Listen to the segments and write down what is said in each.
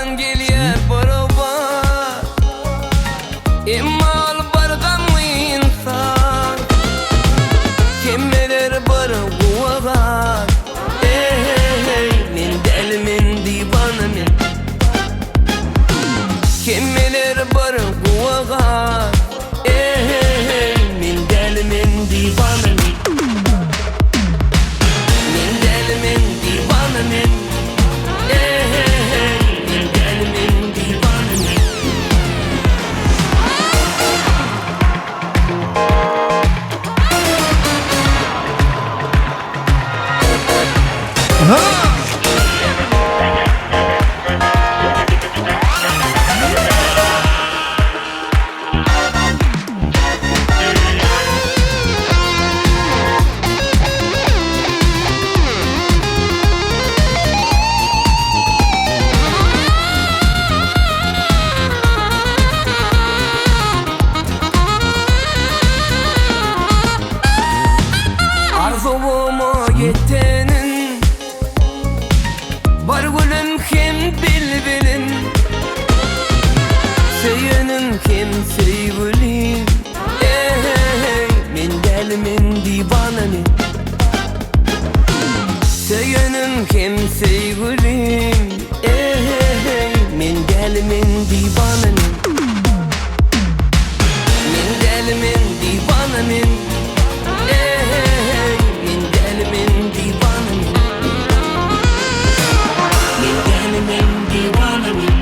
bilen gelýär barabar. Emmal bargan insan kimmeler bar guwagar. Men delimin divanamın. Kimmeler bar guwagar. Men delimin divanamın. Men delimin divanamın. Men delimin divanamın. Arzuma yetenin bar gülüm kim bilbilin. Söyünüm kim sevgilim. Men delimin divanamın. Söyünüm kim sevgilim. Men delimin divanamın. Men delimin divanamın. Men delimin divanamın. Men delimin divanamın.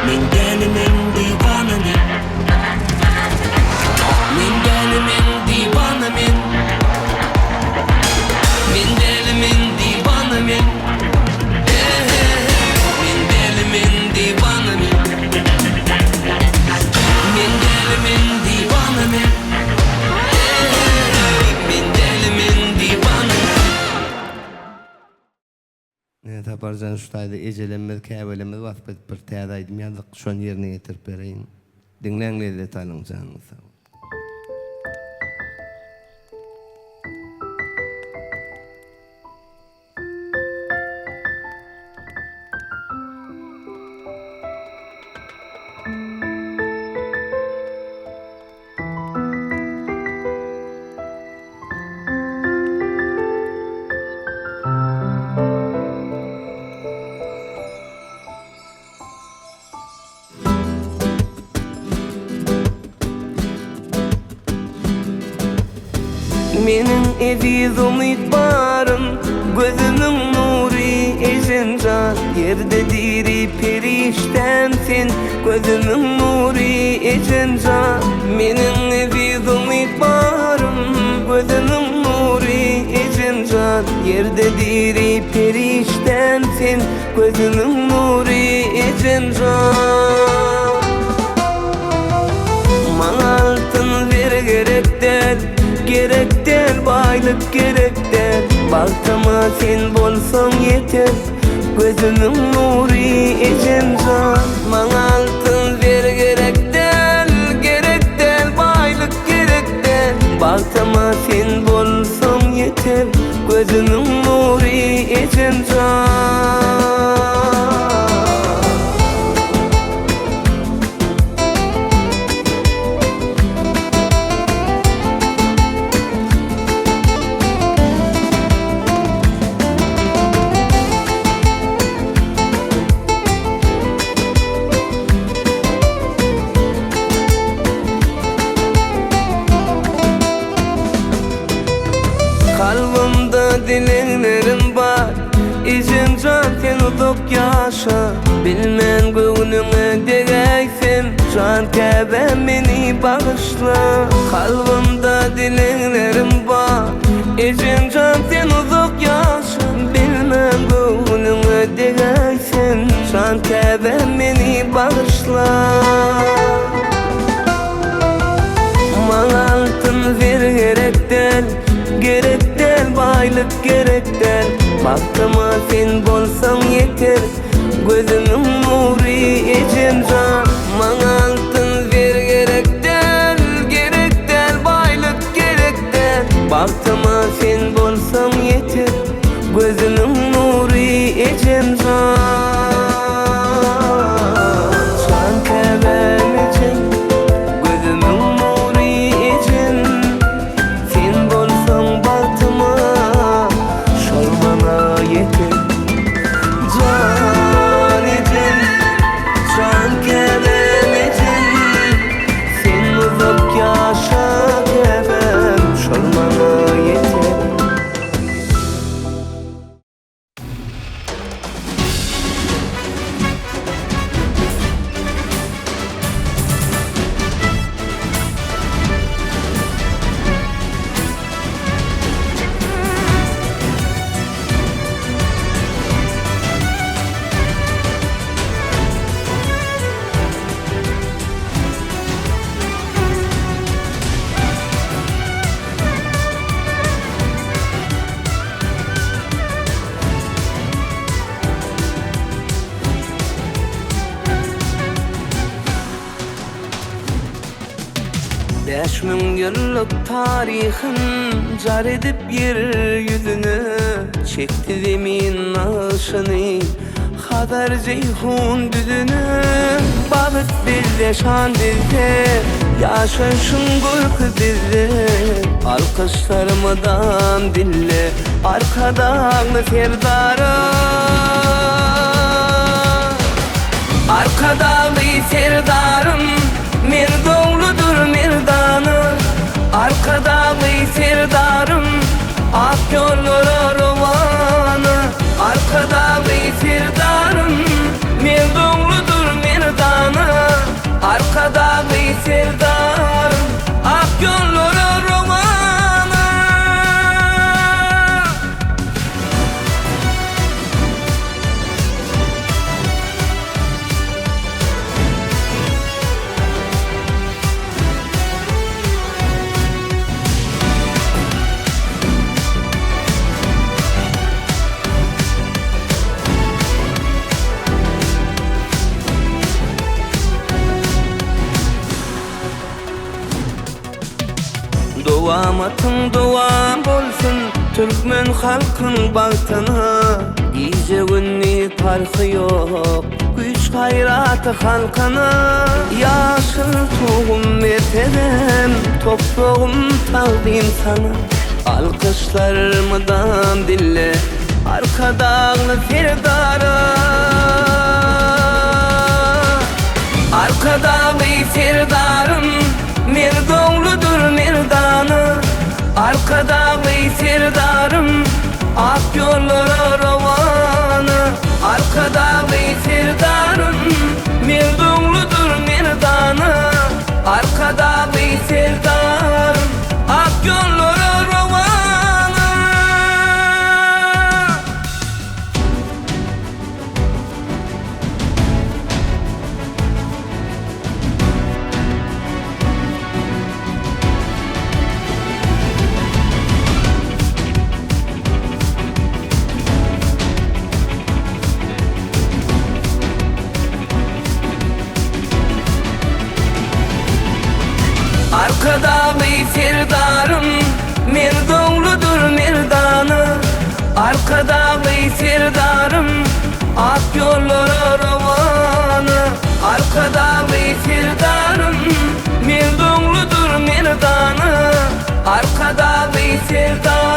Men delimin divanamın. Men delimin divanamın. Men delimin divanamın. Men delimin divanamın. Men delimin divanamın. Men delimin divanamın. Ne taparcan şutayda ecelenmez, käbelenmez, vasfet bir täzeydim ýazdyk, şon ýerine getirip bereýin. Dinleňler de tanıňyz. Menin eziz umidbarım, gözümün nuri ejencan. Yerde diri periştemsin, gözümün nuri ejencan. Menin eziz umidbarım, gözümün nuri ejencan. Yerde diri periştemsin, gözümün nuri ejencan. Maňa altyn ver gerekden, gerekten baylık gerekten. Baktıma sen bolsan yeter, gözümün nuri ejencan. Maňa altyn ver gerekten, gerekten baylık gerekten. Baktıma sen bolsan yeter, gözümün nuri ejencan. Kalbimde dilenlerim var, ejencan sen uzak yaşa. Bilmem göğnüme degeysen, can käbem meni bağışla. Kalbimde dilenlerim var, ejencan sen uzak yaşa. Bilmem göğnüme degeysen, can käbem meni bağışla. Maňa altyn ver gerekden, gerekten baylık gerekten. Baktıma sen bolsan yeter, gözümün nuri ejencan. Maňa altyn ver gerekten, gerekten baylık gerekten. Baktıma sen bolsan yeter, gözümün nuri ejencan. 5000 yıllık tarihin jar edip yer yüzünü çekti demin aşını Hadar ceyhun düdünü balık bizde şan bizde yaşaşın gurku bizde alkışlarımdan dille arkadağlı ferdarı arkadağlı ferdarım Merdoğludur merdanı arkadağlı ferdarım ak yollara rovanı arkadağlı ferdarım Merdoğludur merdanı arkadağlı ferdarım ak yollara rovanı Duamatın duam bolsun Türkmen halkın bagtına Gece günni farkı yok Güç gayratı halkana Yaşıl tohum mertebem Toprağım tağdim sana Alkışlarımdan dille Arkadağlı ferdara Arkadağlı ferdarım Merdoğludur merdanı arkadağlı ferdarım ak yollara rovanı arkadağlı ferdarım Merdoğludur merdanı arkadağlı ferdarım ak yollara rovanı Arkadağlı ferdarım Merdoğludur merdanı arkadağlı ferdarım ak yollara rovanı arkadağlı ferdarım Merdoğludur merdanı arkadağlı ferdarım